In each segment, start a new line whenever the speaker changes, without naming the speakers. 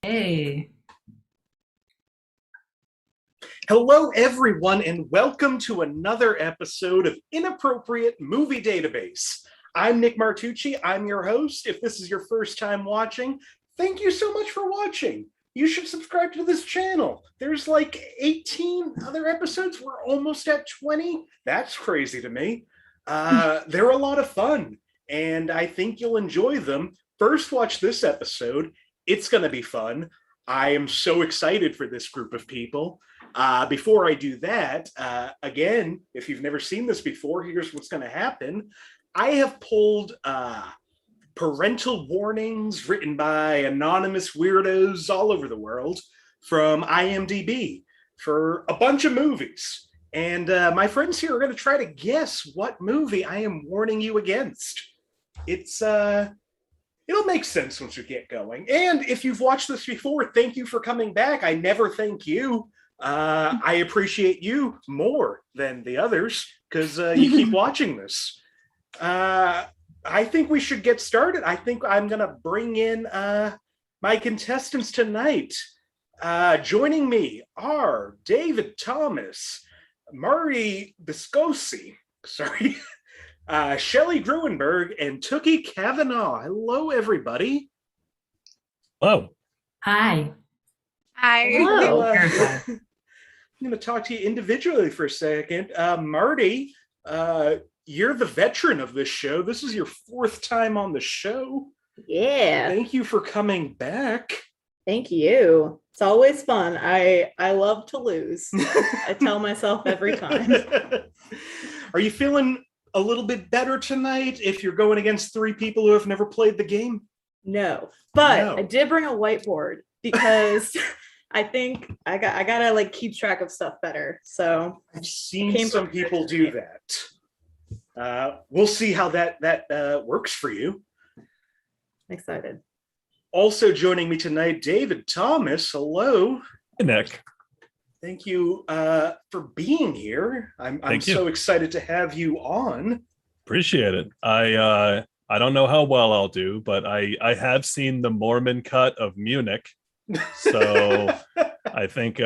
Hey.
Hello, everyone, and welcome to another episode of Inappropriate Movie Database. I'm Nick Martucci. I'm your host. If this is your first time watching, thank you so much for watching. You should subscribe to this channel. There's like 18 other episodes. We're almost at 20. That's crazy to me. They're a lot of fun, and I think you'll enjoy them. First, watch this episode. It's going to be fun. I am so excited for this group of people. Before I do that, again, if you've never seen this before, here's what's going to happen. I have pulled parental warnings written by anonymous weirdos all over the world from IMDb for a bunch of movies. And my friends here are going to try to guess what movie I am warning you against. It'll make sense once we get going. And if you've watched this before, thank you for coming back. I never thank you. I appreciate you more than the others because you keep watching this. I think we should get started. I think I'm going to bring in my contestants tonight. Joining me are David Thomas, Marty Viscossi, Shelley Gruenberg, and Tooky Kavanagh. Hello, everybody.
Hello.
Hi.
Hi.
Hello.
I'm going to talk to you individually for a second. Marty, you're the veteran of this show. This is your fourth time on the show.
Yeah.
Thank you for coming back.
Thank you. It's always fun. I love to lose. I tell myself every time.
Are you feeling a little bit better tonight if you're going against three people who have never played the game?
No. But I did bring a whiteboard because I think I gotta like keep track of stuff better. So
I've seen some people do that. We'll see how that works for you.
Excited.
Also joining me tonight, David Thomas. Hello.
Hey, Nick.
Thank you for being here. I'm so excited to have you on.
Appreciate it. I don't know how well I'll do, but I have seen the Mormon cut of Munich. So I think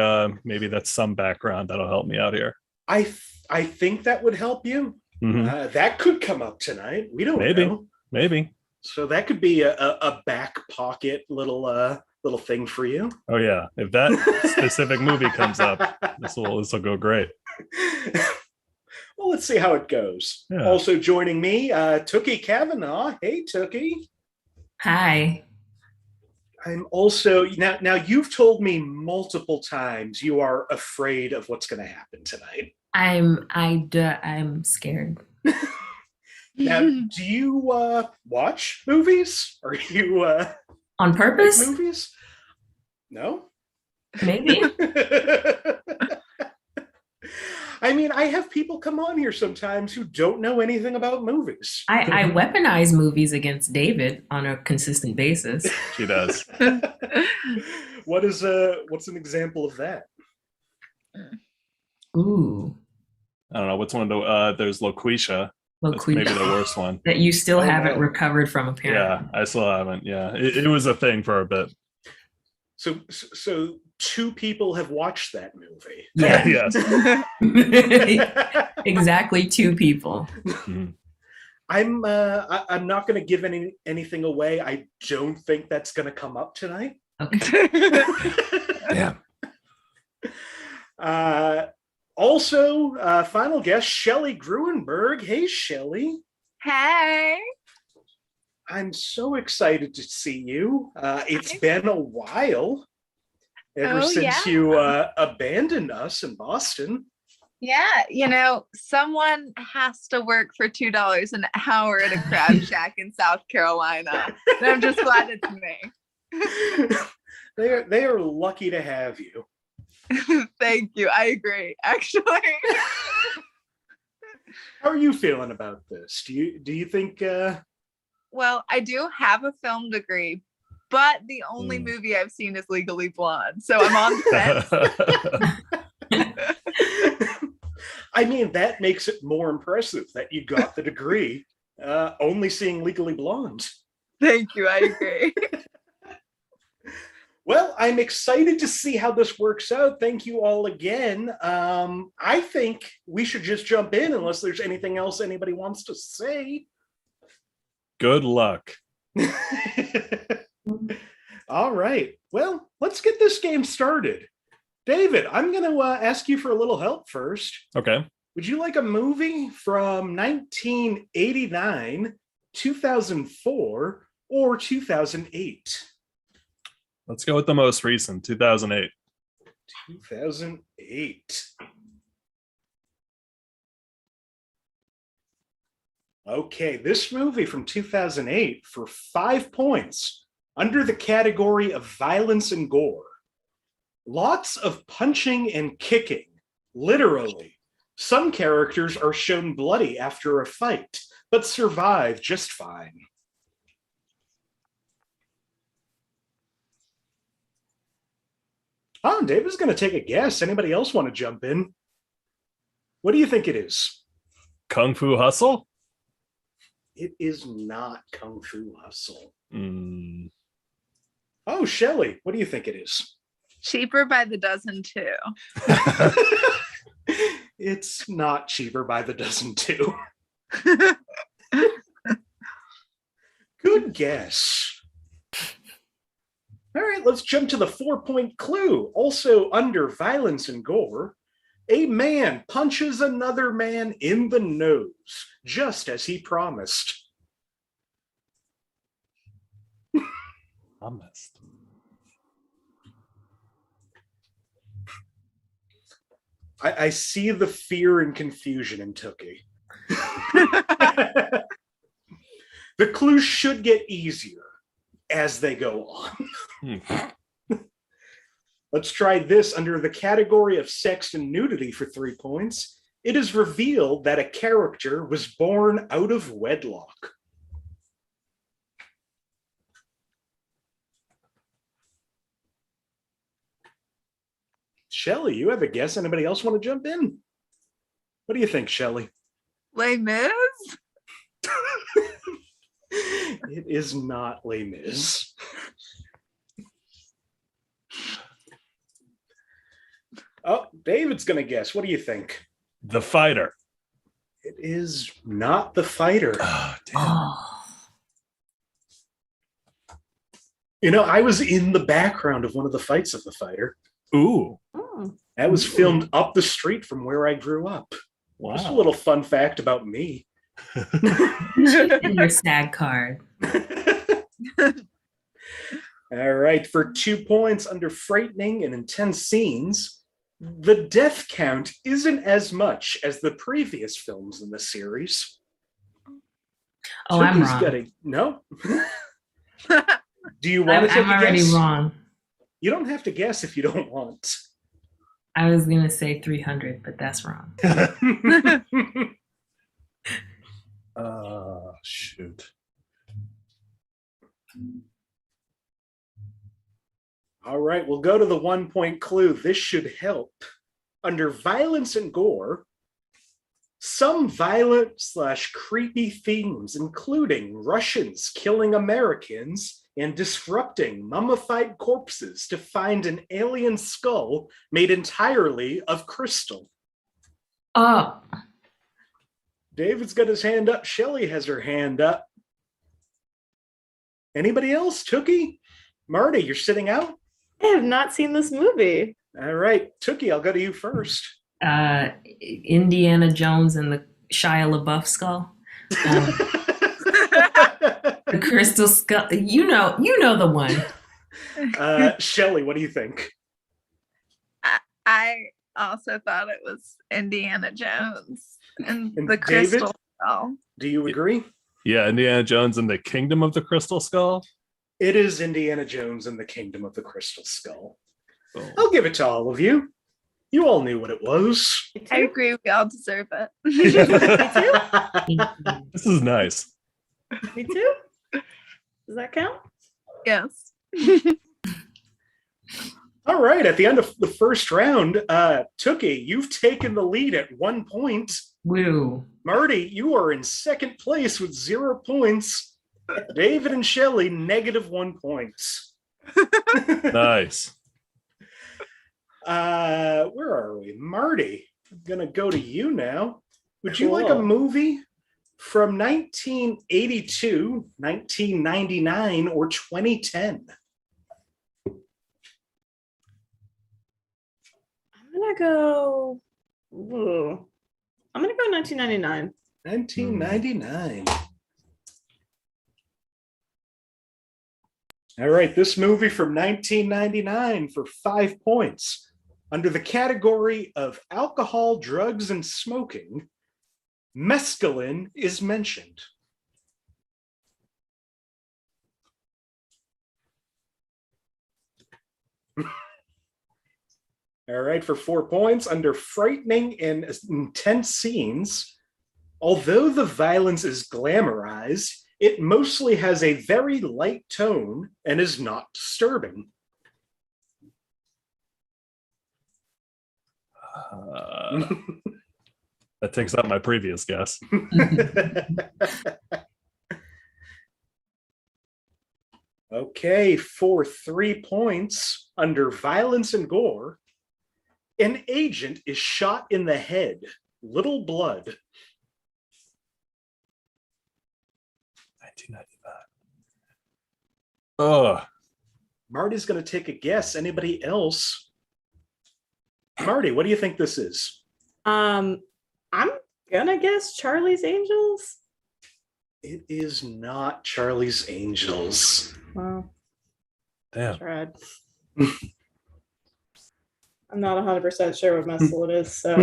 maybe that's some background that'll help me out here.
I think that would help you.
Mm-hmm.
That could come up tonight. We don't know.
Maybe.
So that could be a back pocket little thing for you.
Oh yeah, if that specific movie comes up, this will go great.
Well, let's see how it goes.
Yeah.
Also joining me, Tooky Kavanagh. Hey, Tooky.
Hi.
I'm also now. You've told me multiple times you are afraid of what's going to happen tonight.
I'm scared.
Now, do you watch movies? Are you
On purpose?
like movies? No.
Maybe.
I mean, I have people come on here sometimes who don't know anything about movies.
I weaponize movies against David on a consistent basis.
She does.
What's an example of that?
Ooh.
I don't know. What's one of the there's Loquisha. That's maybe the worst one.
That you still haven't recovered from, apparently.
Yeah, I still haven't. Yeah, it was a thing for a bit.
So two people have watched that movie.
Yeah.
Yes.
Exactly, two people.
Mm-hmm.
I'm not going to give anything away. I don't think that's going to come up tonight.
Okay.
Yeah. Also, final guest, Shelley Gruenberg. Hey, Shelley.
Hey.
I'm so excited to see you. It's been a while ever since you abandoned us in Boston.
Yeah, someone has to work for $2 an hour at a crab shack in South Carolina. And I'm just glad it's me.
They are lucky to have you.
Thank you. I agree, actually.
How are you feeling about this? Do you think
Well, I do have a film degree, but the only movie I've seen is Legally Blonde. So I'm on the fence.
I mean, that makes it more impressive that you got the degree only seeing Legally Blonde.
Thank you. I agree.
Well, I'm excited to see how this works out. Thank you all again. I think we should just jump in unless there's anything else anybody wants to say.
Good luck.
All right. Well, let's get this game started. David, I'm going to ask you for a little help first.
Okay.
Would you like a movie from 1989, 2004, or 2008?
Let's go with the most recent, 2008.
2008. Okay, this movie from 2008 for 5 points under the category of violence and gore. Lots of punching and kicking, literally. Some characters are shown bloody after a fight, but survive just fine. Oh, David's going to take a guess. Anybody else want to jump in? What do you think it is?
Kung Fu Hustle?
It is not Kung Fu Hustle.
Mm.
Oh, Shelley, what do you think it is?
Cheaper by the dozen too.
It's not Cheaper by the dozen too. Good guess. All right, let's jump to the 4-point clue. Also under violence and gore, a man punches another man in the nose, just as he promised.
Promised.
I see the fear and confusion in Tooky. The clues should get easier as they go on. Let's try this under the category of sex and nudity for 3 points. It is revealed that a character was born out of wedlock. Shelley, you have a guess. Anybody else want to jump in? What do you think, Shelley?
Les Mis?
It is not Les Mis. Oh, David's going to guess. What do you think?
The Fighter.
It is not The Fighter.
Oh, damn.
Oh.
You know, I was in the background of one of the fights of The Fighter.
Ooh.
That was filmed up the street from where I grew up.
Wow.
Just a little fun fact about me.
Your SAG card.
All right, for 2 points under frightening and intense scenes, the death count isn't as much as the previous films in the series.
Oh, I'm
Tooky's
wrong.
gotta- No? Do you want to take
I'm
a
already
guess?
wrong.
You don't have to guess if you don't want.
I was going to say 300, but that's wrong.
Shoot.
All right, we'll go to the 1-point clue. This should help. Under violence and gore, some violent/creepy themes, including Russians killing Americans and disrupting mummified corpses to find an alien skull made entirely of crystal.
Oh,
David's got his hand up. Shelley has her hand up. Anybody else? Tooky? Marty, you're sitting out?
I have not seen this movie.
All right. Tooky, I'll go to you first.
Indiana Jones and the Shia LaBeouf skull. The crystal skull. You know the one.
Shelley, what do you think?
I also thought it was Indiana Jones and
And
the
David?
crystal skull.
Do you agree?
Yeah, Indiana Jones and the Kingdom of the Crystal Skull.
It is Indiana Jones and the Kingdom of the Crystal Skull.
Oh.
I'll give it to all of you. You all knew what it was.
Me
I
too.
agree, we all deserve it.
This is nice.
Me too. Does that count?
Yes.
All right, at the end of the first round, Tooky, you've taken the lead at 1 point.
Woo.
Marty, you are in second place with 0 points. David and Shelley, -1 point.
Nice.
Where are we? Marty, I'm going to go to you now. Would you like a
Cool.
movie from 1982, 1999, or 2010?
I'm gonna go. Ooh. I'm gonna go 1999.
1999. All right, this movie from 1999 for 5 points. Under the category of alcohol, drugs, and smoking, mescaline is mentioned. All right, for 4 points, under frightening and intense scenes, although the violence is glamorized, it mostly has a very light tone and is not disturbing.
That takes out my previous guess.
Okay, for 3 points, under violence and gore, an agent is shot in the head. Little blood.
1999. Oh,
Marty's going to take a guess. Anybody else? Marty, what do you think this is?
I'm gonna guess Charlie's Angels.
It is not Charlie's Angels.
Wow.
damn.
Tried. I'm not 100% sure what mescaline is, so.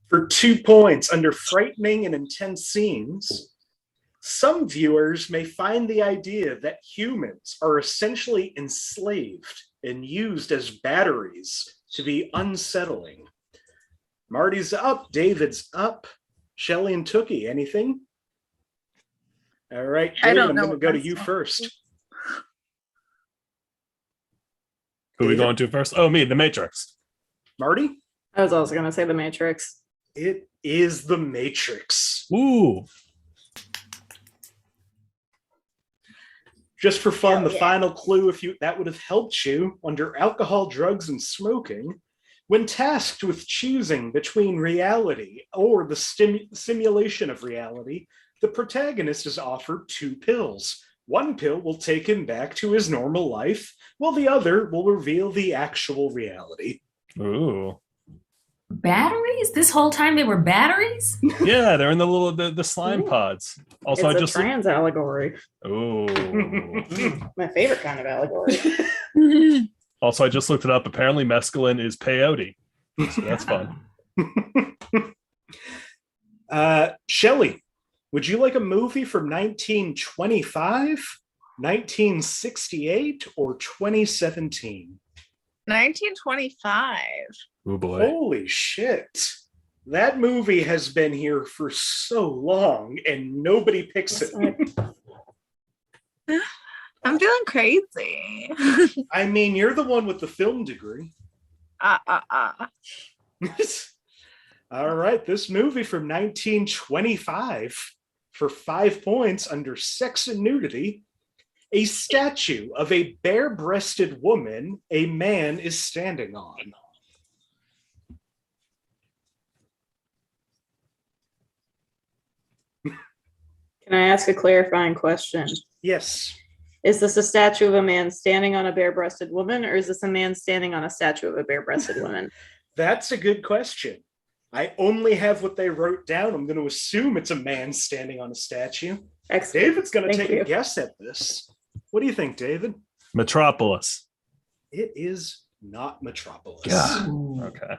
For 2 points, under frightening and intense scenes, some viewers may find the idea that humans are essentially enslaved and used as batteries to be unsettling. Marty's up, David's up. Shelley and Tooky, anything? All right,
I
David,
don't
I'm
know
going to
what
go to
that's
you
called.
first.
Who are we
David?
going to first? Oh, me, The Matrix.
Marty?
I was also gonna say The Matrix.
It is The Matrix.
Ooh.
Just for fun,
Hell
the
yeah.
final clue, if you that would have helped you, under alcohol, drugs, and smoking, when tasked with choosing between reality or the simulation of reality, the protagonist is offered 2 pills. One pill will take him back to his normal life, while the other will reveal the actual reality.
Ooh.
Batteries? This whole time they were batteries?
Yeah, they're in the slime pods. Also,
It's
I
a
just
trans allegory.
Ooh.
My favorite kind of allegory.
Also, I just looked it up. Apparently, mescaline is peyote. So that's fun.
Shelley, would you like a movie from 1925, 1968, or 2017?
1925.
Oh boy.
Holy shit. That movie has been here for so long and nobody picks it.
I'm feeling crazy.
I mean, you're the one with the film degree. All right, this movie from 1925 for 5 points under sex and nudity. A statue of a bare-breasted woman a man is standing on.
Can I ask a clarifying question?
Yes.
Is this a statue of a man standing on a bare-breasted woman, or is this a man standing on a statue of a bare-breasted woman?
That's a good question. I only have what they wrote down. I'm going to assume it's a man standing on a statue.
Excellent.
David's going to
Thank
take
you.
a guess at this. What do you think, David?
Metropolis.
It is not Metropolis.
God.
Ooh.
Okay.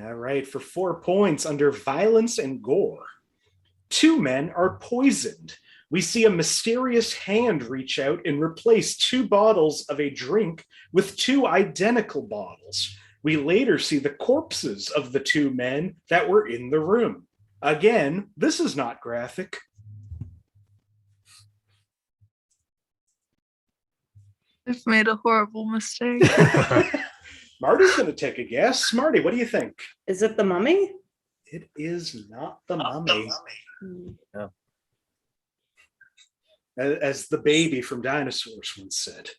All right, for 4 points under violence and gore. 2 men are poisoned. We see a mysterious hand reach out and replace 2 bottles of a drink with 2 identical bottles. We later see the corpses of the 2 men that were in the room. Again, this is not graphic.
I've made a horrible mistake.
Marty's going to take a guess. Marty, what do you think?
Is it The Mummy?
It is not The Mummy. as the baby from Dinosaurs once said.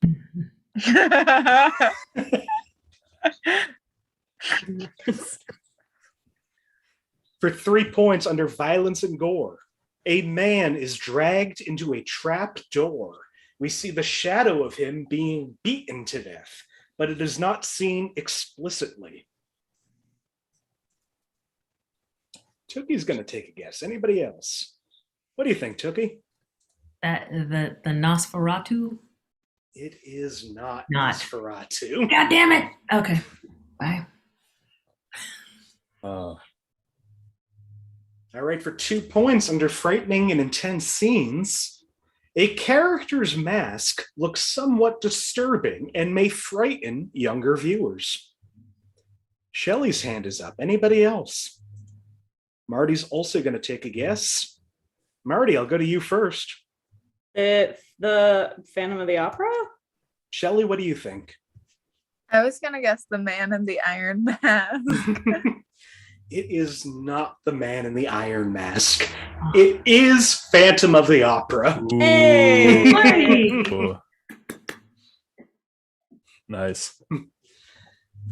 For 3 points under violence and gore, a man is dragged into a trap door. We see the shadow of him being beaten to death, but it is not seen explicitly. Tooky's going to take a guess. Anybody else? What do you think, Tooky?
That the Nosferatu?
It is not
Not.
Nosferatu.
God damn it! Okay, bye.
All right, for 2 points under frightening and intense scenes, a character's mask looks somewhat disturbing and may frighten younger viewers. Shelley's hand is up. Anybody else? Marty's also going to take a guess. Marty, I'll go to you first.
It's the Phantom of the Opera?
Shelley, what do you think?
I was gonna guess the Man in the Iron Mask.
It is not the Man in the Iron Mask. It is Phantom of the Opera.
Hey!
Ooh. Nice.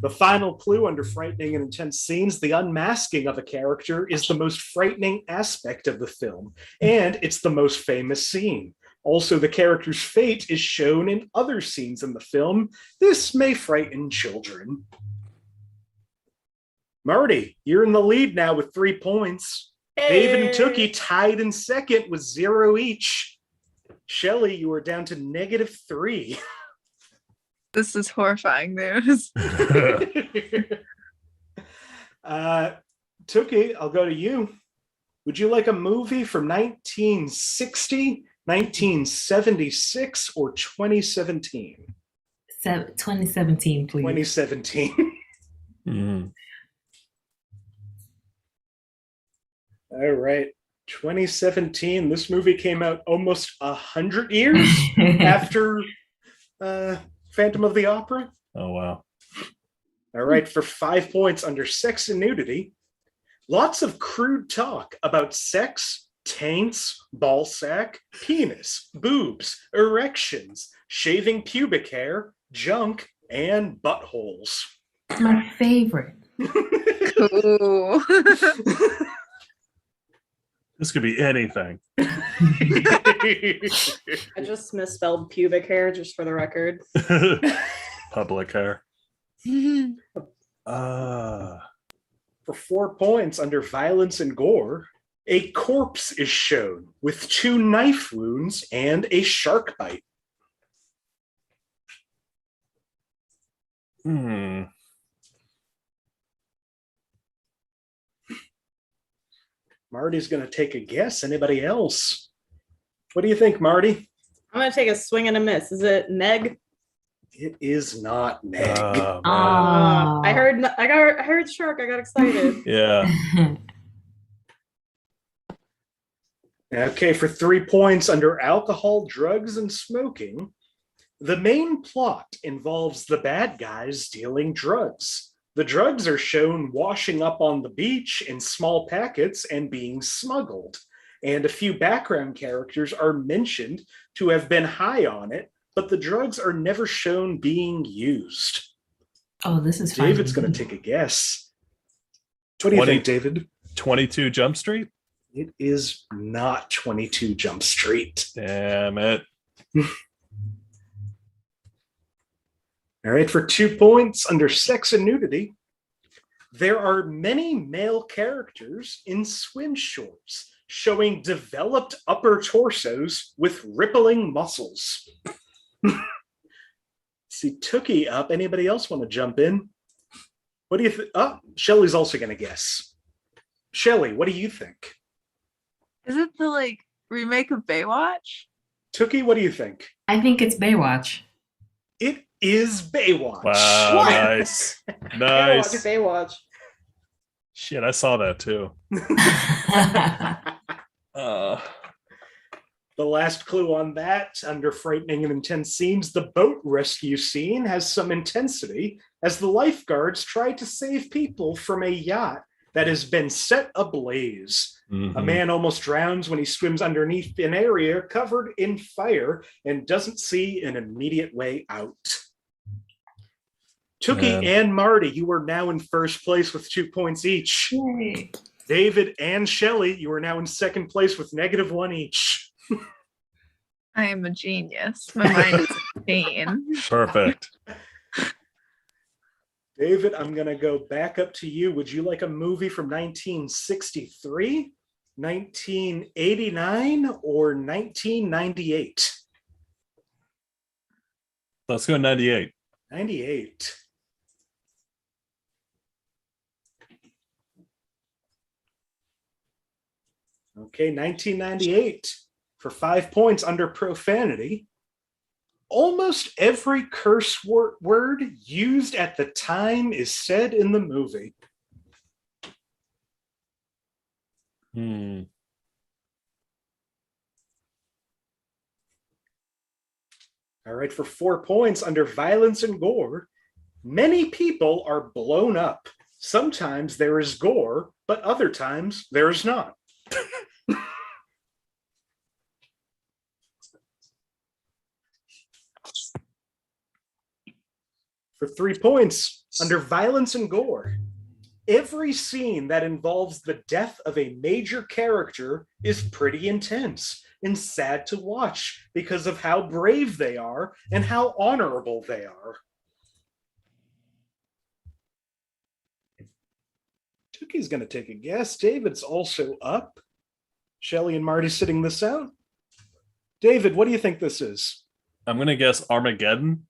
The final clue under frightening and intense scenes, the unmasking of a character is the most frightening aspect of the film, and it's the most famous scene. Also, the character's fate is shown in other scenes in the film. This may frighten children. Marty, you're in the lead now with 3 points.
Hey!
David and Tooky tied in second with 0 each. Shelley, you are down to -3.
This is horrifying news.
Tooky, I'll go to you. Would you like a movie from 1960, 1976, or 2017?
2017, please.
2017.
Mhm.
All right. 2017. This movie came out almost 100 years after Phantom of the Opera.
Oh, wow.
All right. For 5 points under sex and nudity, lots of crude talk about sex, taints, ball sack, penis, boobs, erections, shaving pubic hair, junk, and buttholes.
My favorite.
Ooh.
This could be anything.
I just misspelled pubic hair, just for the record.
Public hair.
For 4 points under violence and gore, a corpse is shown with 2 knife wounds and a shark bite. Marty's going to take a guess. Anybody else? What do you think, Marty?
I'm gonna take a swing and a miss. Is it Meg?
It is not Meg.
Oh, man.
I heard shark. I got excited.
Yeah.
Okay, for 3 points under alcohol, drugs, and smoking, the main plot involves the bad guys dealing drugs. The drugs are shown washing up on the beach in small packets and being smuggled. And a few background characters are mentioned to have been high on it, but the drugs are never shown being used.
Oh, this is fun.
David's going to take a guess. What do you think, David?
22 Jump Street?
It is not 22 Jump Street.
Damn it.
All right, for 2 points under sex and nudity, there are many male characters in swim shorts showing developed upper torsos with rippling muscles. See Tooky up. Anybody else want to jump in? What do you think? Oh, Shelley's also going to guess. Shelley, what do you think?
Is it the remake of Baywatch?
Tooky, what do you think?
I think it's Baywatch.
It is Baywatch.
Wow, nice. Nice.
Baywatch.
Shit, I saw that too.
The last clue on that, under frightening and intense scenes, the boat rescue scene has some intensity as the lifeguards try to save people from a yacht that has been set ablaze.
Mhm.
A man almost drowns when he swims underneath an area covered in fire and doesn't see an immediate way out. Tooky and Marty, you are now in first place with 2 points each.
Yay.
David and Shelley, you are now in second place with -1 each.
I am a genius. My mind is insane.
Perfect.
David, I'm going to go back up to you. Would you like a movie from 1963, 1989, or 1998?
Let's go 98.
98. Okay, 1998 for 5 points under profanity. Almost every curse word used at the time is said in the movie. All right, for 4 points under violence and gore, many people are blown up. Sometimes there is gore, but other times there is not. For 3 points, under violence and gore, every scene that involves the death of a major character is pretty intense and sad to watch because of how brave they are and how honorable they are. Tooky's going to take a guess. David's also up. Shelley and Marty sitting this out. David, what do you think this is?
I'm going to guess Armageddon.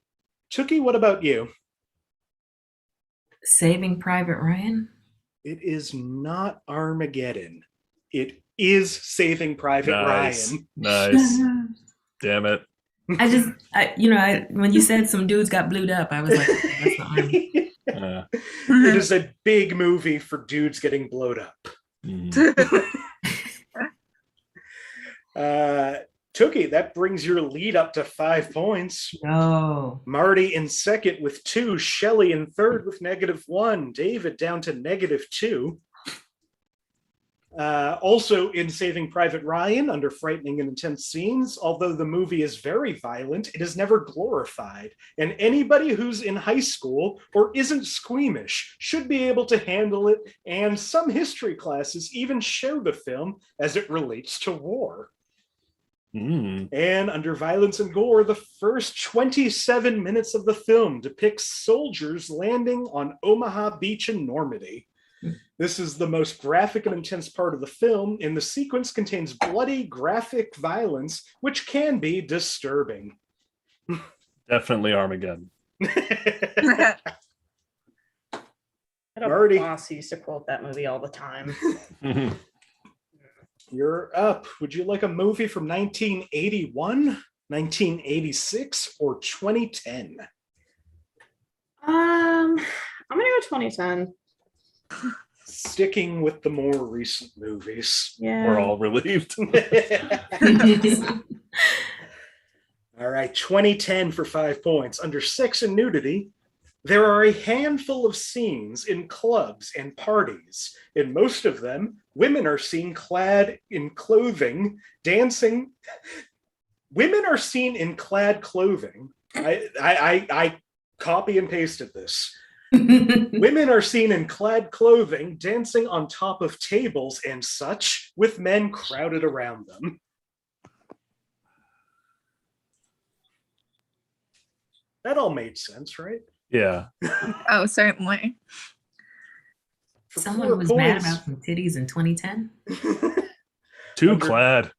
Tooky, what about you?
Saving Private Ryan?
It is not Armageddon. It is Saving Private Ryan.
Nice. Damn it.
When you said some dudes got blued up, I was like, that's the army.
It is a big movie for dudes getting blowed up. Tooky, that brings your lead up to 5 points.
No.
Marty in second with 2. Shelley in third with -1. David down to -2. Also in Saving Private Ryan, under frightening and intense scenes, although the movie is very violent, it is never glorified. And anybody who's in high school or isn't squeamish should be able to handle it, and some history classes even show the film as it relates to war. And under violence and gore, the first 27 minutes of the film depicts soldiers landing on Omaha Beach in Normandy. This is the most graphic and intense part of the film, and the sequence contains bloody, graphic violence, which can be disturbing.
Definitely Armageddon.
I had a
Marty.
boss who used to quote that movie all the time.
You're up. Would you like a movie from 1981, 1986, or 2010?
I'm gonna go 2010.
Sticking with the more recent movies.
Yeah.
We're all relieved.
All right, 2010 for 5 points. Under sex and nudity, there are a handful of scenes in clubs and parties. In most of them, women are seen clad in clothing, dancing. Women are seen in clad clothing. I copy and pasted this. Women are seen in clad clothing, dancing on top of tables and such, with men crowded around them. That all made sense, right?
Yeah.
Oh, certainly.
For
Someone
4
was mad
points.
about some titties in 2010.
Too clad.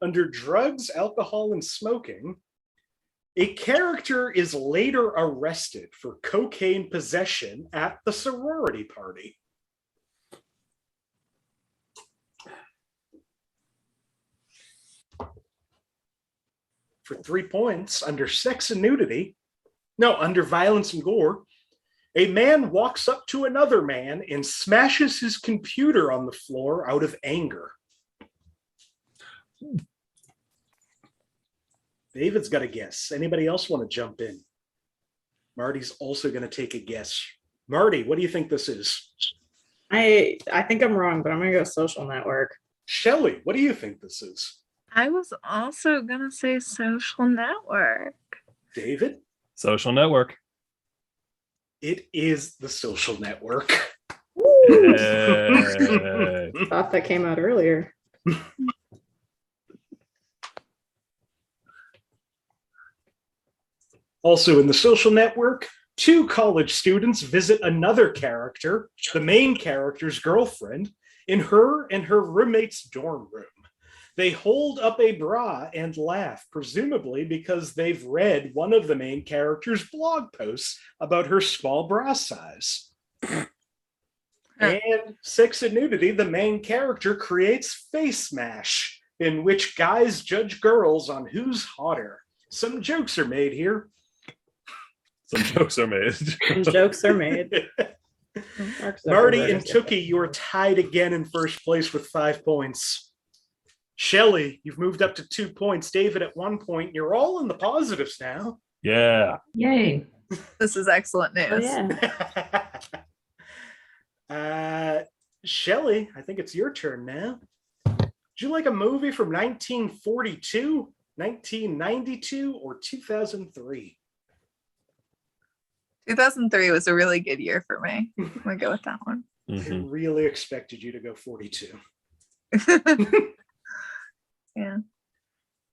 Under drugs, alcohol, and smoking, a character is later arrested for cocaine possession at the sorority party. For 3 points, under sex and nudity, under violence and gore, a man walks up to another man and smashes his computer on the floor out of anger. David's got a guess. Anybody else want to jump in? Marty's also going to take a guess. Marty, what do you think this is?
I think I'm wrong, but I'm gonna go Social Network.
Shelley, what do you think this is?
I was also gonna say Social Network.
David?
Social Network.
It is The Social Network.
Yay.
Thought that came out earlier.
Also in The Social Network, two college students visit another character, the main character's girlfriend, in her and her roommate's dorm room. They hold up a bra and laugh, presumably because they've read one of the main character's blog posts about her small bra size. And Sex and Nudity, the main character creates Face Mash, in which guys judge girls on who's hotter. Some jokes are made here.
Some jokes are made.
Some jokes are made.
Marty and Tooky, you are tied again in first place with 5 points. Shelley, you've moved up to 2 points. David at 1 point. You're all in the positives now.
Yeah.
Yay.
This is excellent news.
Oh, yeah.
Shelley, I think it's your turn now. Would you like a movie from 1942, 1992, or 2003?
2003 was a really good year for me. I'm gonna go with that one.
Mhm.
I really expected you to go 42.
Yeah.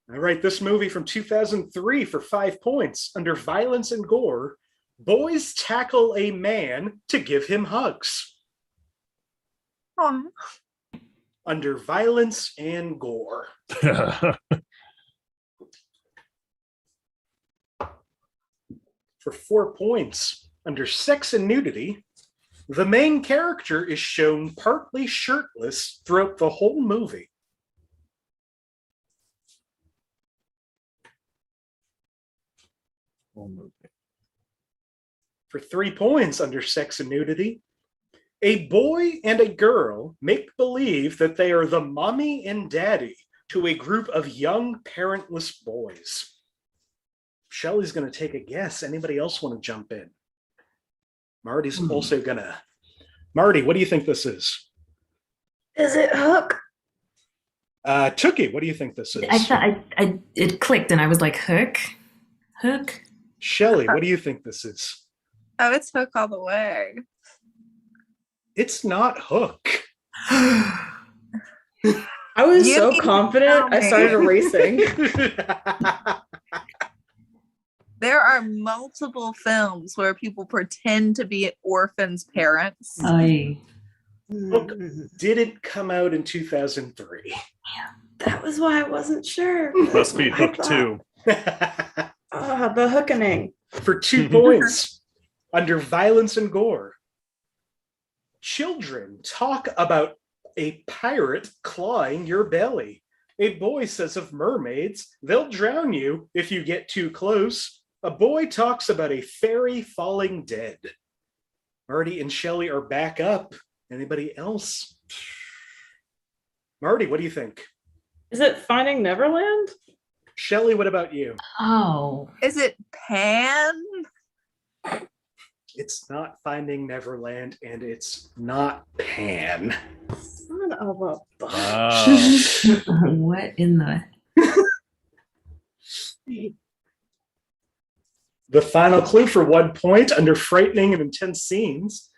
All right, this movie from 2003 for 5 points. Under violence and gore, boys tackle a man to give him hugs.
Aw.
Under violence and gore. For 4 points, under sex and nudity, the main character is shown partly shirtless throughout the whole movie. For 3 points, under sex and nudity, a boy and a girl make believe that they are the mommy and daddy to a group of young parentless boys. Shelley's going to take a guess. Anybody else want to jump in? Marty's also going to. Marty, what do you think this is?
Is it Hook?
Tooky, what do you think this is?
I thought it clicked and I was like, Hook?
Shelley, what do you think this is?
Oh, it's Hook all the way.
It's not Hook.
I was
You
so
need to
confident,
tell
I
me.
started racing.
There are multiple films where people pretend to be orphans' parents.
Hook didn't come out in 2003.
That was why I wasn't sure.
Must be
I
Hook
thought-
2.
The hookening.
For 2 points, under violence and gore, children talk about a pirate clawing your belly. A boy says of mermaids, they'll drown you if you get too close. A boy talks about a fairy falling dead. Marty and Shelley are back up. Anybody else? Marty, what do you think?
Is it Finding Neverland?
Shelley, what about you?
Oh.
Is it Pan?
It's not Finding Neverland, and it's not Pan.
Son of a
Wow.
What in the...
The final clue for 1 point, under frightening and intense scenes,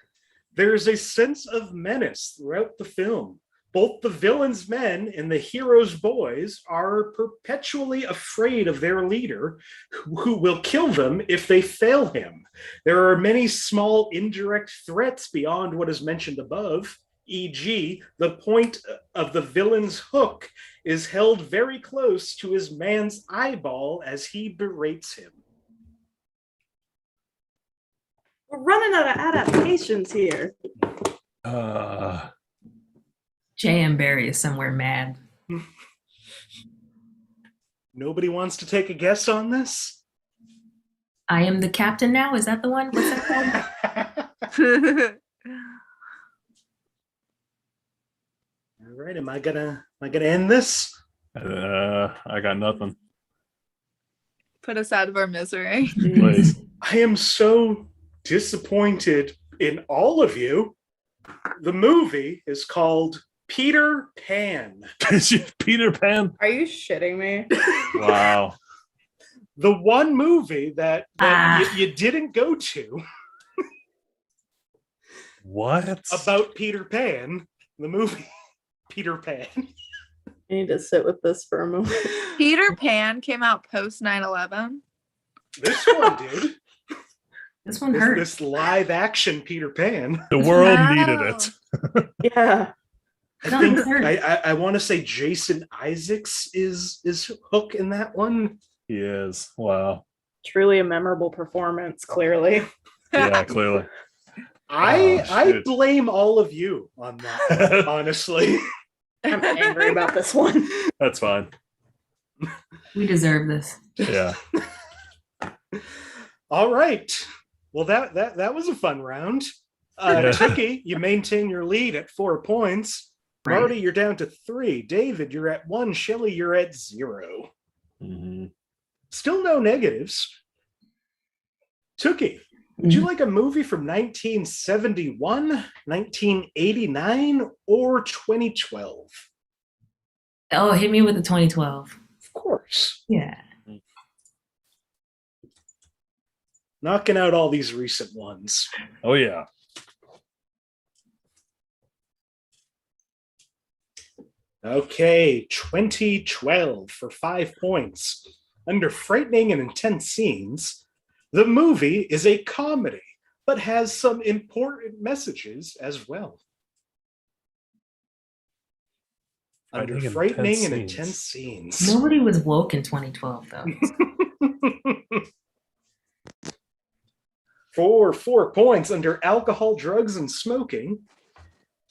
there's a sense of menace throughout the film. Both the villain's men and the hero's boys are perpetually afraid of their leader, who will kill them if they fail him. There are many small indirect threats beyond what is mentioned above, e.g., the point of the villain's hook is held very close to his man's eyeball as he berates him.
We're running out of adaptations here.
J.M. Barrie is somewhere mad.
Nobody wants to take a guess on this?
I Am the Captain Now? Is that the one? What's that called?
All right, am I gonna end this?
I got nothing.
Put us out of our misery.
Please.
I am so disappointed in all of you. The movie is called Peter Pan.
Peter Pan.
Are you shitting me?
Wow.
The one movie that you didn't go to
What?
about Peter Pan, the movie Peter Pan.
I need to sit with this for a moment.
Peter Pan came out post 9/11.
This one did.
This one hurt.
This live action Peter Pan.
The world
Wow.
needed it.
Yeah.
I want to say Jason Isaacs is Hook in that one.
He is. Wow.
Truly a memorable performance, clearly.
Yeah, clearly.
I blame all of you on that one, honestly.
I'm angry about this one.
That's fine.
We deserve this.
Yeah.
All right. Well, that was a fun round. Tooky, you maintain your lead at 4 points.
Right.
Marty, you're down to 3. David, you're at 1. Shelley, you're at 0.
Mm-hmm.
Still no negatives. Tooky, would you like a movie from 1971, 1989, or 2012?
Oh, hit me with the 2012.
Of course.
Yeah.
Knocking out all these recent ones.
Oh, yeah.
Okay, 2012 for 5 points. Under frightening and intense scenes, the movie is a comedy, but has some important messages as well. Under frightening and intense scenes.
Nobody was woke in 2012, though.
For 4 points, under alcohol, drugs, and smoking,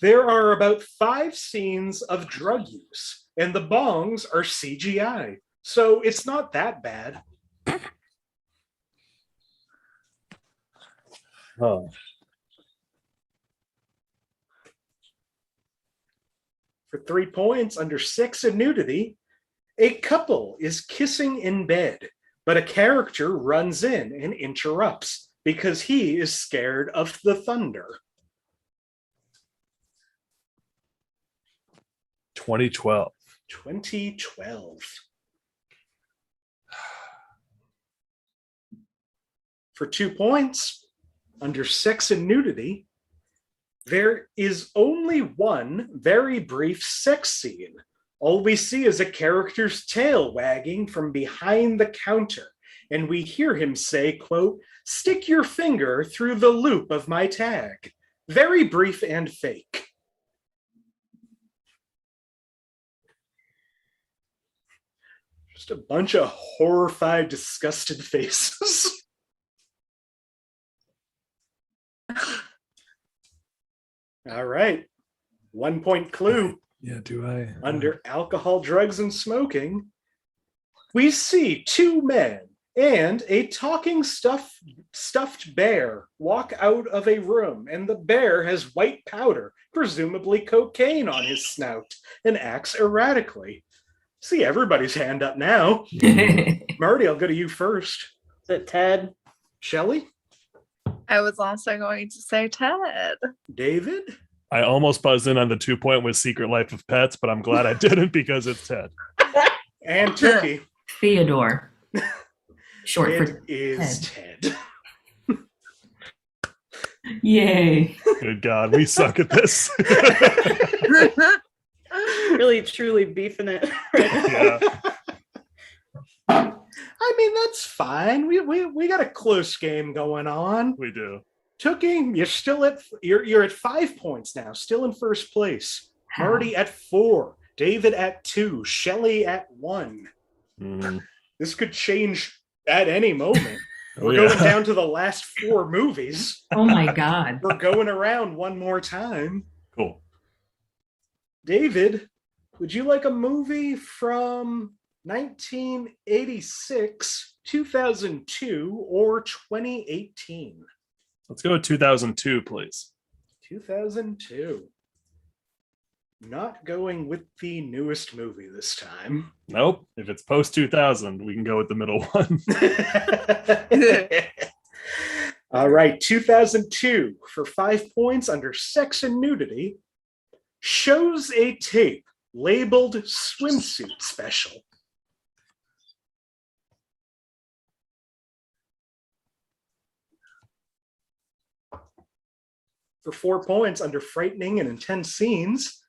there are about 5 scenes of drug use, and the bongs are CGI. So it's not that bad.
Oh.
For 3 points, under sex and nudity, a couple is kissing in bed, but a character runs in and interrupts because he is scared of the thunder.
2012.
2012. For 2 points, under sex and nudity, there is only one very brief sex scene. All we see is a character's tail wagging from behind the counter, and we hear him say, quote, "Stick your finger through the loop of my tag." Very brief and fake. Just a bunch of horrified, disgusted faces. All right. 1 point clue.
Yeah, do I?
Under alcohol, drugs, and smoking, we see 2 men and a talking stuffed bear walk out of a room, and the bear has white powder, presumably cocaine, on his snout and acts erratically. See everybody's hand up now. Marty, I'll go to you first.
Is it Ted?
Shelley?
I was also going to say Ted.
David?
I almost buzzed in on the 2 point with Secret Life of Pets, but I'm glad I didn't because it's Ted.
And Tooky.
Theodore. Short
It
for
is Ted.
Yay.
Good God, we suck at this.
Really, truly beefing it right now.
Yeah,
I mean, that's fine. We got a close game going on.
we do.
Tooky, you're at 5 points now, still in first place. Marty at 4, David at 2, Shelley at 1.
Mm.
This could change at any moment.
Oh,
We're
yeah.
going down to the last 4 movies.
Oh my God.
We're going around one more time.
Cool.
David, would you like a movie from 1986, 2002, or 2018?
Let's go with 2002, please.
2002. Not going with the newest movie this time.
Nope. If it's post 2000, we can go with the middle one.
All right, 2002 for 5 points under sex and nudity. Shows a tape labeled swimsuit special. For 4 points under frightening and intense scenes.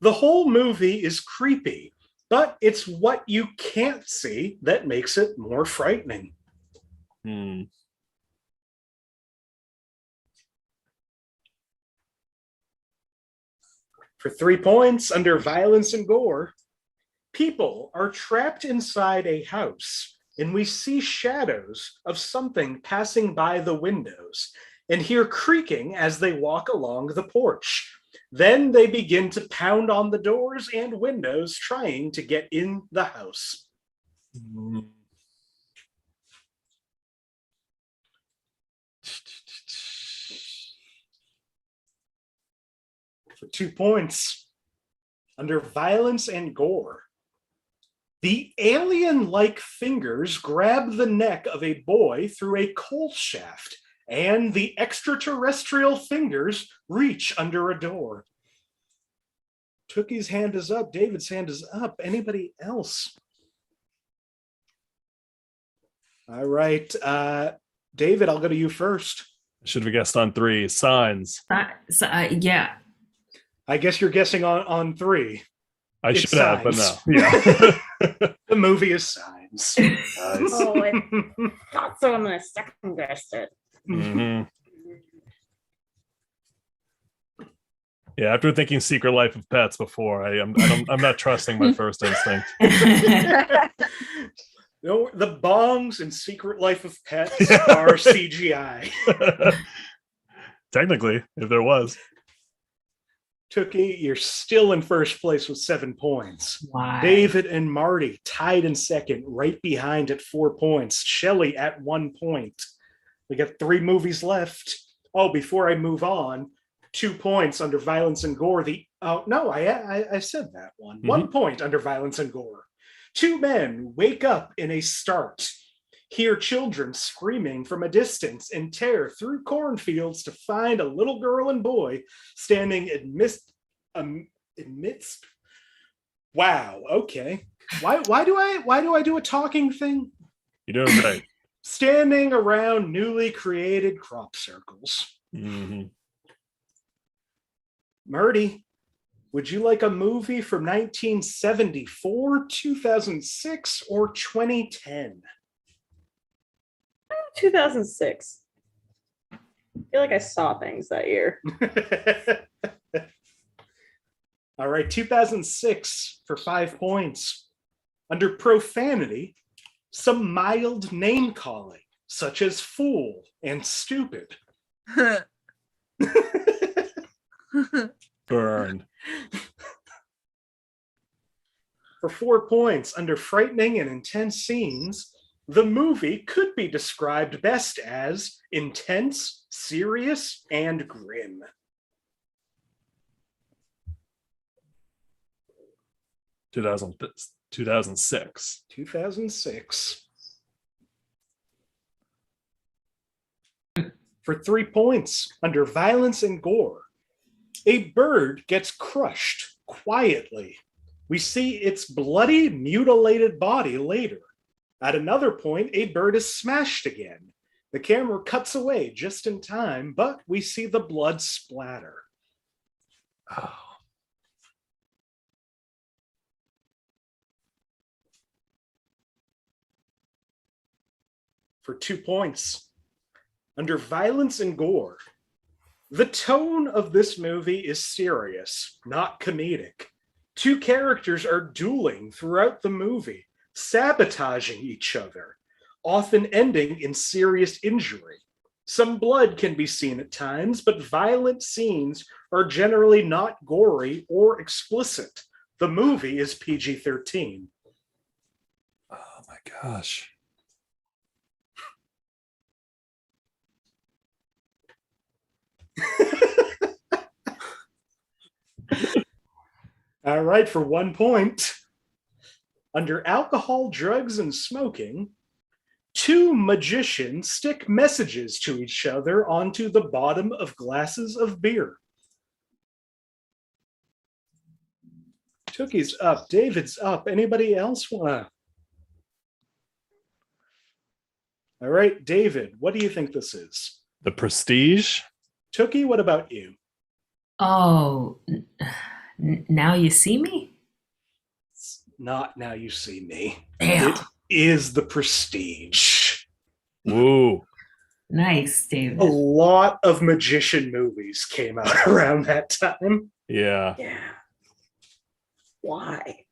The whole movie is creepy, but it's what you can't see that makes it more frightening. For 3 points under violence and gore, people are trapped inside a house and we see shadows of something passing by the windows and hear creaking as they walk along the porch. Then they begin to pound on the doors and windows trying to get in the house. For 2 points, under violence and gore, the alien-like fingers grab the neck of a boy through a coal shaft, and the extraterrestrial fingers reach under a door. Tooky's hand is up. David's hand is up. Anybody else? All right. David, I'll go to you first.
Should have guessed on 3. Signs.
Yeah.
I guess you're guessing on 3.
I should have, but no.
Signs.
Yeah.
The movie is Signs.
Oh, I thought so. I'm going to second guess it.
Mhm. Yeah, after thinking Secret Life of Pets before, I'm not trusting my first instinct.
No, the bongs in Secret Life of Pets are CGI.
Technically, if there was.
Tooky, you're still in first place with 7 points.
Why?
David and Marty tied in second, right behind at 4 points. Shelley at 1 point. We got 3 movies left. Oh, before I move on, 2 points under violence and gore. I said that one.
Mm-hmm.
1 point under violence and gore. 2 men wake up in a start, hear children screaming from a distance, and tear through cornfields to find a little girl and boy standing amidst. Wow. Okay. Why do I do a talking thing?
You're doing great.
Standing around newly created crop circles.
Mm-hmm.
Marty, would you like a movie from 1974, 2006, or 2010?
2006. I feel like I saw things that year.
All right, 2006 for 5 points. Under profanity, some mild name calling, such as fool and stupid.
Burn.
For 4 points, under frightening and intense scenes, the movie could be described best as intense, serious, and grim.
Two thousand 2006.
2006. For 3 points, under violence and gore, a bird gets crushed quietly. We see its bloody, mutilated body later. At another point, a bird is smashed again. The camera cuts away just in time, but we see the blood splatter.
Oh.
For 2 points, under violence and gore, the tone of this movie is serious, not comedic. 2 characters are dueling throughout the movie, sabotaging each other, often ending in serious injury. Some blood can be seen at times, but violent scenes are generally not gory or explicit. The movie is PG-13.
Oh my gosh.
All right, for 1 point. Under alcohol, drugs, and smoking, Two magicians stick messages to each other onto the bottom of glasses of beer. Tooky's up. David's up. Anybody else want to? All right, David, what do you think this is?
The Prestige.
Tooky, what about you?
Oh, now you see me?
It's not Now You See Me.
Damn.
It is The Prestige.
Woo.
Nice, David.
A lot of magician movies came out around that time.
Yeah.
Yeah. Why?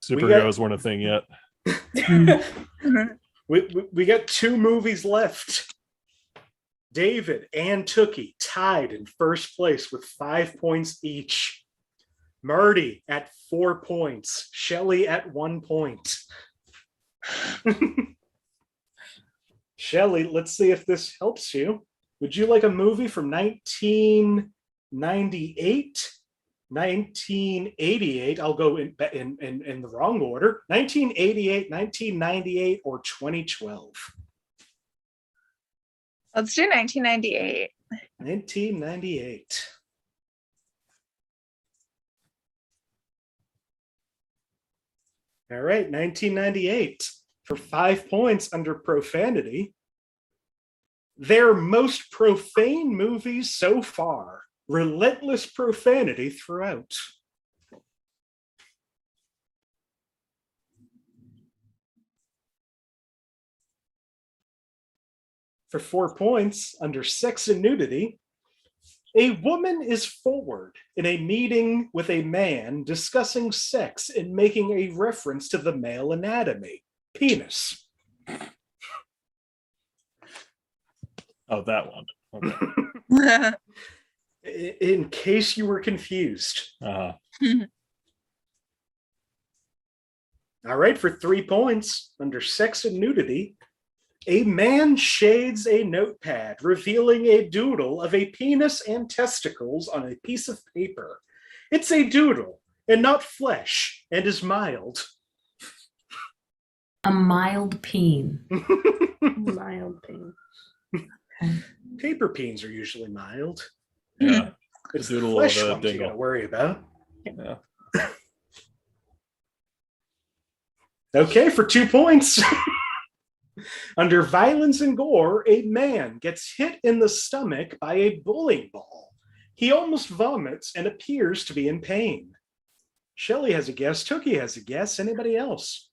Superheroes weren't a thing yet.
We got two movies left. David and Tooky tied in first place with 5 points each. Marty at 4 points. Shelley at 1 point. Shelley, let's see if this helps you. Would you like a movie from 1998? 1988, I'll go in the wrong order. 1988, 1998, or 2012?
Let's do 1998.
1998. All right, 1998 for 5 points under profanity. Their most profane movies so far. Relentless profanity throughout. For 4 points under sex and nudity, a woman is forward in a meeting with a man discussing sex and making a reference to the male anatomy. Penis.
Oh, that one. Okay.
In case you were confused.
Uh-huh.
All right, for 3 points under sex and nudity, a man shades a notepad, revealing a doodle of a penis and testicles on a piece of paper. It's a doodle and not flesh and is mild.
A mild peen.
Mild pain.
Paper peens are usually mild.
Yeah.
It's the
Doodle
flesh
of a
ones you
dingle.
gotta worry about.
Yeah.
Okay, for 2 points. Under violence and gore, a man gets hit in the stomach by a bowling ball. He almost vomits and appears to be in pain. Shelley has a guess. Tooky has a guess. Anybody else?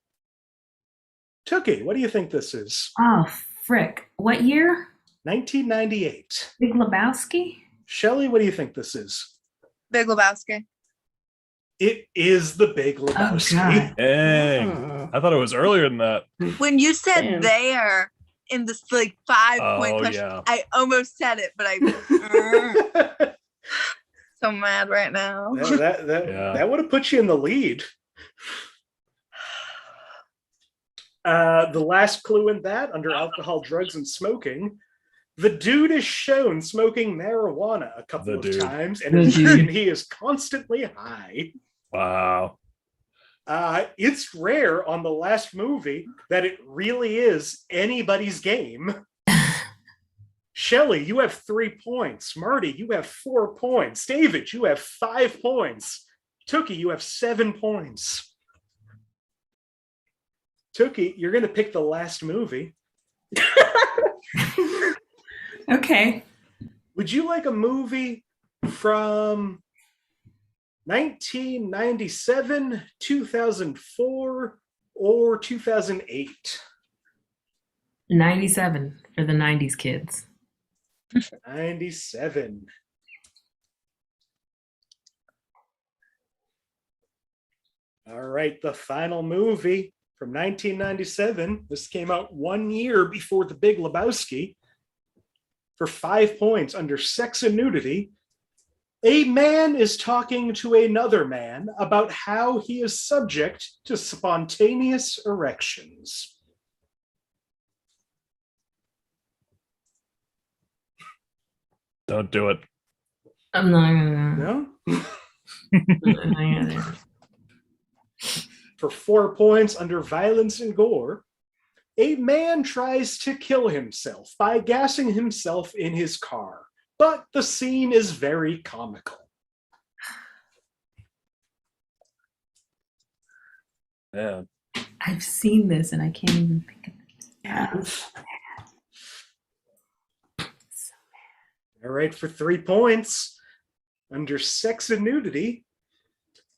Tooky, what do you think this is?
Oh, frick. What year?
1998.
Big Lebowski?
Shelley, what do you think this is?
Big Lebowski.
It is The Big Lebowski.
God.
Dang. I thought it was earlier than that.
When you said
Damn.
there in this like 5-point
Oh,
question,
yeah.
I almost said it, but I so mad right now.
That would have put you in the lead. The last clue in that, under alcohol, drugs, and smoking, the dude is shown smoking marijuana a couple of times, and he is constantly high.
Wow.
It's rare on the last movie that it really is anybody's game. Shelley, you have 3 points. Marty, you have 4 points. David, you have 5 points. Tooky, you have 7 points. Tooky, you're going to pick the last movie.
Okay.
Would you like a movie from 1997, 2004, or 2008?
97 for the 90s kids.
97. All right, the final movie from 1997. This came out 1 year before The Big Lebowski. For 5 points under sex and nudity, a man is talking to another man about how he is subject to spontaneous erections.
Don't do it.
I'm not gonna.
No? For 4 points under violence and gore, a man tries to kill himself by gassing himself in his car, but the scene is very comical.
Yeah.
I've seen this and I can't even think of it.
Yeah.
All right, for 3 points, under sex and nudity,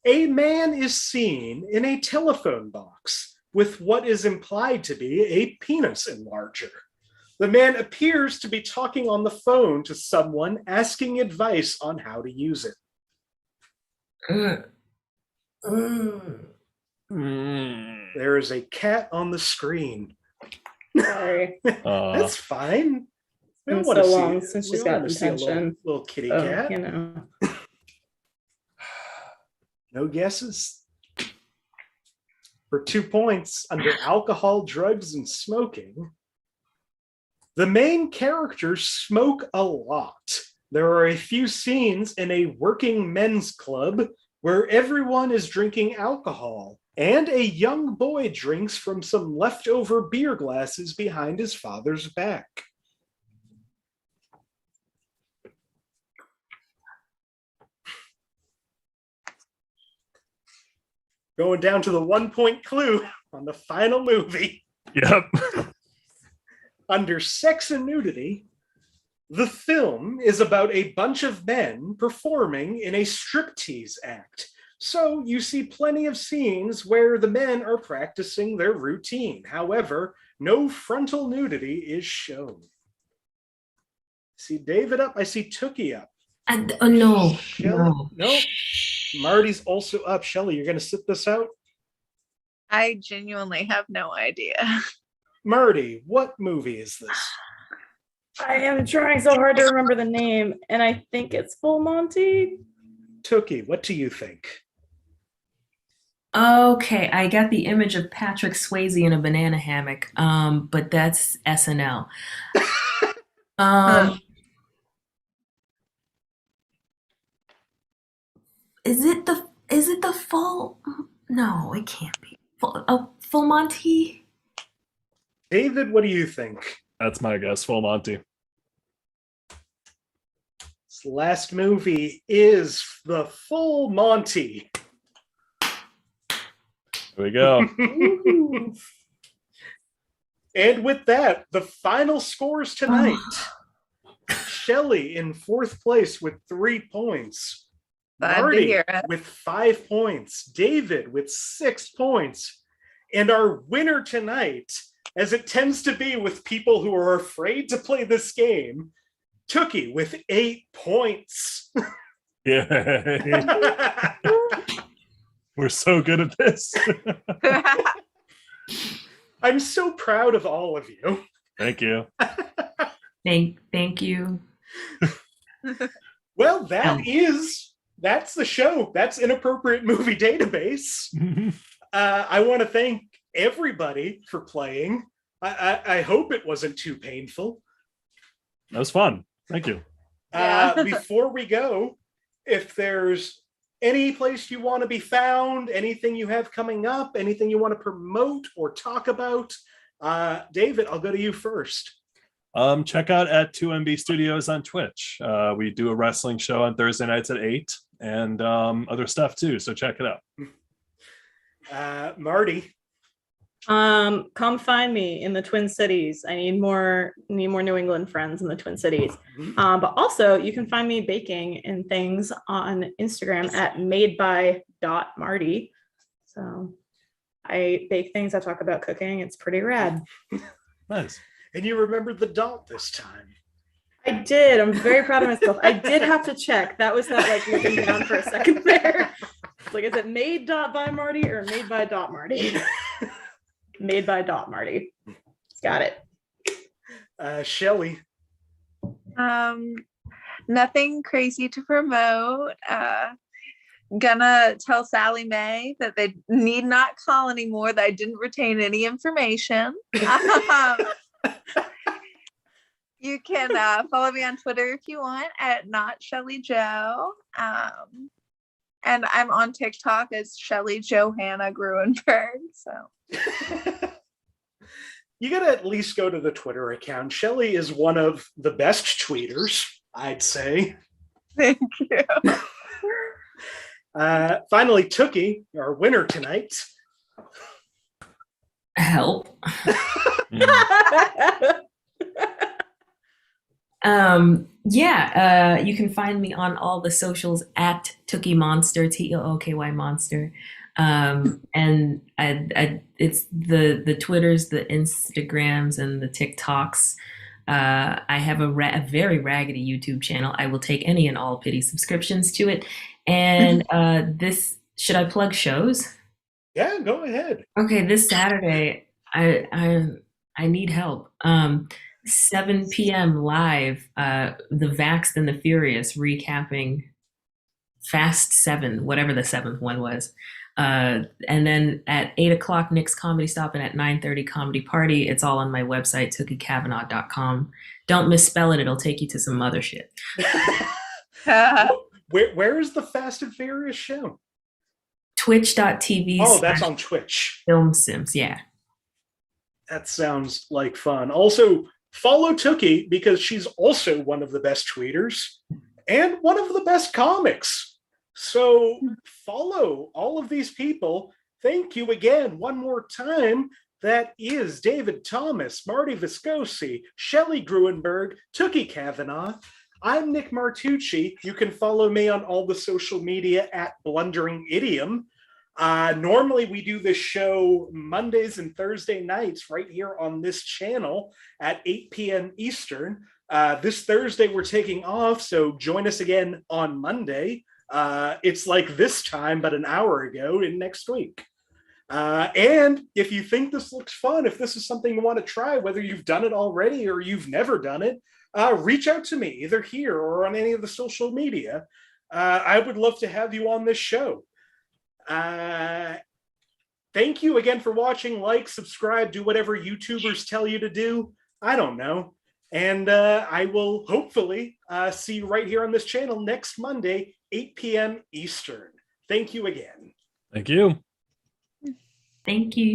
a man is seen in a telephone box with what is implied to be a penis enlarger. The man appears to be talking on the phone to someone, asking advice on how to use it. There is a cat on the screen.
Sorry.
That's fine. We
It's
don't
been so
wanna
long
see-
since
we
she's
don't
got
wanna see a
attention.
little kitty
So,
cat.
you know.
No guesses? For 2 points, under alcohol, drugs, and smoking, the main characters smoke a lot. There are a few scenes in a working men's club where everyone is drinking alcohol, and a young boy drinks from some leftover beer glasses behind his father's back. Going down to the 1-point clue on the final movie.
Yep.
Under sex and nudity, the film is about a bunch of men performing in a striptease act. So you see plenty of scenes where the men are practicing their routine. However, no frontal nudity is shown. See David up. I see Tooky up.
No.
Shelley, no. Marty's also up. Shelley, you're going to sit this out?
I genuinely have no idea.
Marty, what movie is this?
I am trying so hard to remember the name, and I think it's Full Monty.
Tooky, what do you think?
Okay, I got the image of Patrick Swayze in a banana hammock, but that's SNL. Is it the full? No, it can't be. Full Monty?
David, what do you think?
That's my guess. Full Monty.
This last movie is The Full Monty.
There we go.
And with that, the final scores tonight. Shelley in 4th place with 3 points.
Glad to
Marty
hear it.
with 5 points. David with 6 points. And our winner tonight, as it tends to be with people who are afraid to play this game, Tooky with 8 points.
Yeah. We're so good at this.
I'm so proud of all of you.
Thank you.
Thank you.
Well, that's the show. That's Inappropriate Movie Database. I want to thank everybody for playing. I hope it wasn't too painful.
That was fun. Thank you.
Before we go, if there's any place you want to be found, anything you have coming up, anything you want to promote or talk about, David, I'll go to you first.
Check out at 2MB Studios on Twitch. We do a wrestling show on Thursday nights at 8 and other stuff too. So check it out.
Marty.
Come find me in the Twin Cities. I need more New England friends in the Twin Cities. But also you can find me baking and things on Instagram at madeby.marty. So I bake things, I talk about cooking. It's pretty rad.
Nice.
And you remembered the dot this time.
I did. I'm very proud of myself. I did have to check. That was not like looking down for a second there. Like, is it made.by.marty or made by .marty? Made by .marty. Got it.
Shelley.
Nothing crazy to promote. Gonna tell Sally Mae that they need not call anymore, that I didn't retain any information. You can follow me on Twitter if you want at not Shelley Joe. And I'm on TikTok as Shelley Johanna Gruenberg. So
you gotta at least go to the Twitter account. Shelley is one of the best tweeters, I'd say.
thank you.
Finally, Tooky, our winner tonight.
Help. You can find me on all the socials at Tooky Monster, TOOKY Monster. And it's the Twitters, the Instagrams, and the TikToks. I have a very raggedy YouTube channel. I will take any and all pity subscriptions to it. And should I plug shows?
Yeah, go ahead.
Okay, this Saturday, I need help. 7 p.m. live, The Vaxxed and the Furious recapping Fast 7, whatever the seventh one was. And then at 8 o'clock, Nick's Comedy Stop, and at 9:30, Comedy Party. It's all on my website, tookykavanagh.com. Don't misspell it. It'll take you to some other shit.
Where is the Fast and Furious show?
Twitch.tv.
Oh, that's on Twitch.
Film Sims, yeah.
That sounds like fun. Also, follow Tooky because she's also one of the best tweeters and one of the best comics. So follow all of these people. Thank you again one more time. That is David Thomas, Marty Viscossi, Shelley Gruenberg, Tooky Kavanagh. I'm Nick Martucci. You can follow me on all the social media at Blundering Idiom. Normally we do this show Mondays and Thursday nights right here on this channel at 8 p.m. Eastern. This Thursday we're taking off, so join us again on Monday. It's like this time, but an hour ago in next week. And if you think this looks fun, if this is something you want to try, whether you've done it already or you've never done it, reach out to me either here or on any of the social media. I would love to have you on this show. Thank you again for watching. Like, subscribe, do whatever YouTubers tell you to do. I don't know. And I will hopefully see you right here on this channel next Monday, 8 p.m. Eastern. Thank you again.
Thank you.
Thank you.